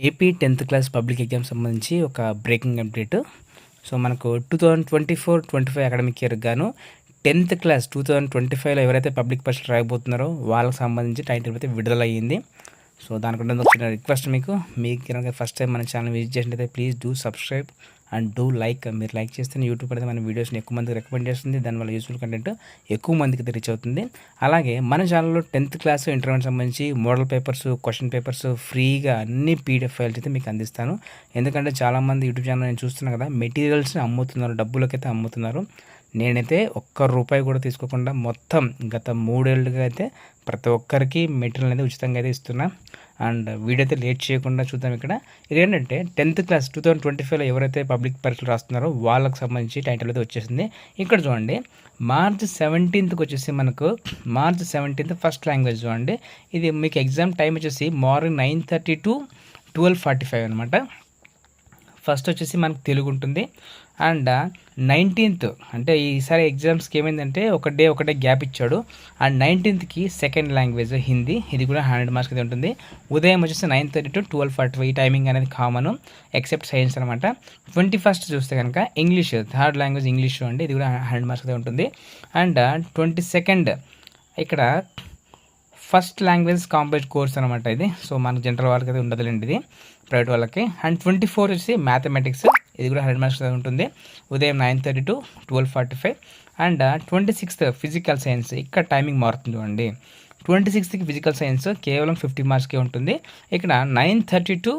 AP 10th class public exam సంబంధించి ఒక breaking update. So మనకు 2024-25 అకాడమిక్ ఇయర్కి గాను 10th క్లాస్ 2025లో ఎవరైతే పబ్లిక్ పరీక్షలు రాయబోతున్నారో వాళ్ళకి సంబంధించి టైం టేబుల్ అయితే విడుదలయ్యింది. సో దానికంటే వచ్చిన రిక్వెస్ట్ మీకు కనుక ఫస్ట్ టైం మన ఛానల్ విజిట్ చేసినట్లయితే please do subscribe and do like. మీరు లైక్ చేస్తే యూట్యూబ్ అనేది మన వీడియోస్ని ఎక్కువ మందికి రికమెండ్ చేస్తుంది. దానివల్ల యూస్ఫుల్ కంటెంట్ ఎక్కువ మందికి రీచ్ అవుతుంది. అలాగే మన ఛానల్లో 10th క్లాస్ ఇంటర్మీడియట్ సంబంధించి మోడల్ పేపర్స్, క్వశ్చన్ పేపర్స్ ఫ్రీగా అన్ని పీడిఎఫ్ ఫైల్స్ అయితే మీకు అందిస్తాను. ఎందుకంటే చాలామంది యూట్యూబ్ ఛానల్ నేను చూస్తున్నాను కదా, మెటీరియల్స్ని అమ్ముతున్నారు, డబ్బులకైతే అమ్ముతున్నారు. నేనైతే ఒక్క రూపాయి కూడా తీసుకోకుండా మొత్తం గత 3 ఏళ్ళుగా అయితే ప్రతి ఒక్కరికి మెటీరియల్ అనేది ఉచితంగా అయితే ఇస్తున్నా. అండ్ వీడియో అయితే లేట్ చేయకుండా చూద్దాం. ఇక్కడ ఇదేంటంటే 10th క్లాస్ 2025లో ఎవరైతే పబ్లిక్ పరీక్షలు రాస్తున్నారో వాళ్ళకి సంబంధించి టైటిల్ అయితే వచ్చేసింది. ఇక్కడ చూడండి, మార్చ్ 17th వచ్చేసి మనకు మార్చ్ 17th ఫస్ట్ లాంగ్వేజ్ చూడండి. ఇది మీకు ఎగ్జామ్ టైం వచ్చేసి మార్నింగ్ 9:30 to 12:45 అనమాట. ఫస్ట్ వచ్చేసి మనకు తెలుగు ఉంటుంది. అండ్ 19th అంటే ఈసారి ఎగ్జామ్స్కి ఏమైందంటే ఒకటే గ్యాప్ ఇచ్చాడు. And 19th second language Hindi, ఇది కూడా 100 మార్క్స్ అయితే ఉంటుంది. ఉదయం వచ్చేసి 9:30 to 12:45 ఈ టైమింగ్ అనేది కామన్ ఎక్సెప్ట్ సైన్స్ అనమాట. 21st చూస్తే కనుక ఇంగ్లీష్, థర్డ్ లాంగ్వేజ్ ఇంగ్లీష్ అండి, ఇది కూడా 100 మార్క్స్ అయితే ఉంటుంది. అండ్ 22nd ఇక్కడ ఫస్ట్ లాంగ్వేజ్ కాంప్లెక్స్ కోర్స్ అనమాట ఇది. సో మనకు జనరల్ వాళ్ళకి అయితే ఉండదులేండి, ఇది ప్రైవేట్ వాళ్ళకి. అండ్ 24 వచ్చి మ్యాథమెటిక్స్, ఇది కూడా 100 మార్క్స్ ఉంటుంది. ఉదయం 9:30 to 12:45. And 26th physical science, ఇక్కడ టైమింగ్ మారుతుంది అండి. 26th ఫిజికల్ సైన్స్ కేవలం 50 మార్క్స్కే ఉంటుంది. ఇక్కడ 9:30 to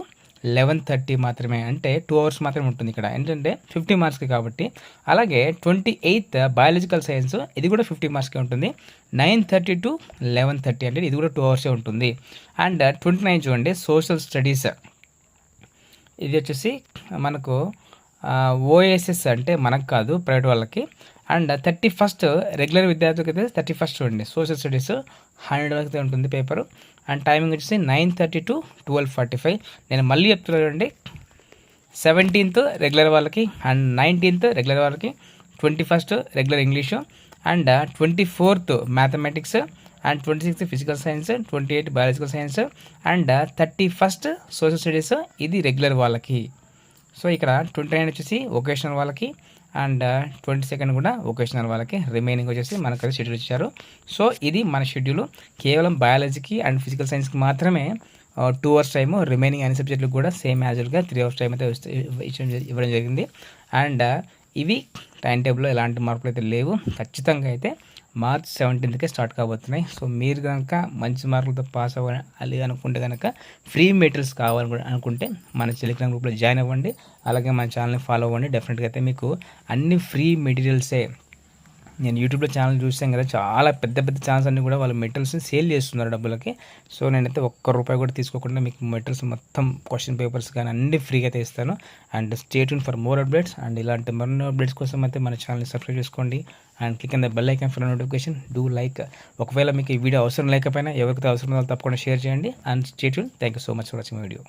11:30 మాత్రమే, అంటే 2 hours మాత్రమే ఉంటుంది ఇక్కడ, ఏంటంటే 50 మార్క్స్కి కాబట్టి. అలాగే 28th బయాలజికల్ సైన్స్, ఇది కూడా 50 మార్క్స్కే ఉంటుంది. 9:30 to 11:30 అంటే ఇది కూడా 2 hours ఉంటుంది. అండ్ 29 చూడండి, సోషల్ స్టడీస్, ఇది వచ్చేసి మనకు ఓఎస్ఎస్ అంటే మనకు కాదు, ప్రైవేట్ వాళ్ళకి. అండ్ 31st రెగ్యులర్ విద్యార్థులకి అయితే 31st చూడండి, సోషల్ స్టడీస్ 100 వరకు ఉంటుంది పేపరు. అండ్ టైమింగ్ వచ్చేసి 9:30 to 12:45. నేను మళ్ళీ చెప్తున్నాను చూడండి, 17th రెగ్యులర్ వాళ్ళకి, అండ్ 19th రెగ్యులర్ వాళ్ళకి, 21st regular English, and 24th mathematics, and 26th physical science, 28th biological science, and 31st social studies, ఇది రెగ్యులర్ వాళ్ళకి. సో ఇక్కడ 29 వచ్చేసి వొకేషనల్ వాళ్ళకి, అండ్ 22nd కూడా వొకేషనల్ వాళ్ళకి. రిమైనింగ్ వచ్చేసి మనకు షెడ్యూల్ ఇచ్చారు. సో ఇది మన షెడ్యూల్. కేవలం బయాలజీకి అండ్ ఫిజికల్ సైన్స్కి మాత్రమే 2 hours టైము, రిమైనింగ్ అన్ని సబ్జెక్టులకు కూడా సేమ్ యాజువల్గా 3 hours టైం అయితే ఇవ్వడం జరిగింది. అండ్ ఇవి టైం టేబుల్లో ఎలాంటి మార్పులు అయితే లేవు. ఖచ్చితంగా అయితే మార్చ్ 17th స్టార్ట్ కాబోతున్నాయి. సో మీరు కనుక మంచి మార్కులతో పాస్ అవ్వాలి అనుకుంటే కనుక ఫ్రీ మెటీరియల్స్ కావాలని అనుకుంటే మన టెలిగ్రామ్ గ్రూప్లో జాయిన్ అవ్వండి. అలాగే మన ఛానల్ని ఫాలో అవ్వండి. డెఫినెట్గా అయితే మీకు అన్ని ఫ్రీ మెటీరియల్సే. నేను యూట్యూబ్లో ఛానల్ చూసాను కదా, చాలా పెద్ద ఛానల్స్ అన్నీ కూడా వాళ్ళు మెటీరియల్స్ని సేల్ చేస్తున్నారు డబ్బులకి. సో నేనైతే ఒక్క రూపాయి కూడా తీసుకోకుండా మీకు మెటీరియల్స్ మొత్తం క్వశ్చన్ పేపర్స్ కానీ అన్ని ఫ్రీగా అయితే ఇస్తాను. And stay tune for more updates. And ఇలాంటి మరిన్ని అప్డేట్స్ కోసం అయితే మన ఛానల్ని సబ్స్క్రైబ్ చేసుకోండి. And click on the bell icon for notification. Do like. ఒకవేళ మీకు ఈ వీడియో అవసరం లేకపోయినా ఎవరికైతే అవసరం ఉందో తప్పకుండా షేర్ చేయండి. And stay tune. Thank you so much for watching video.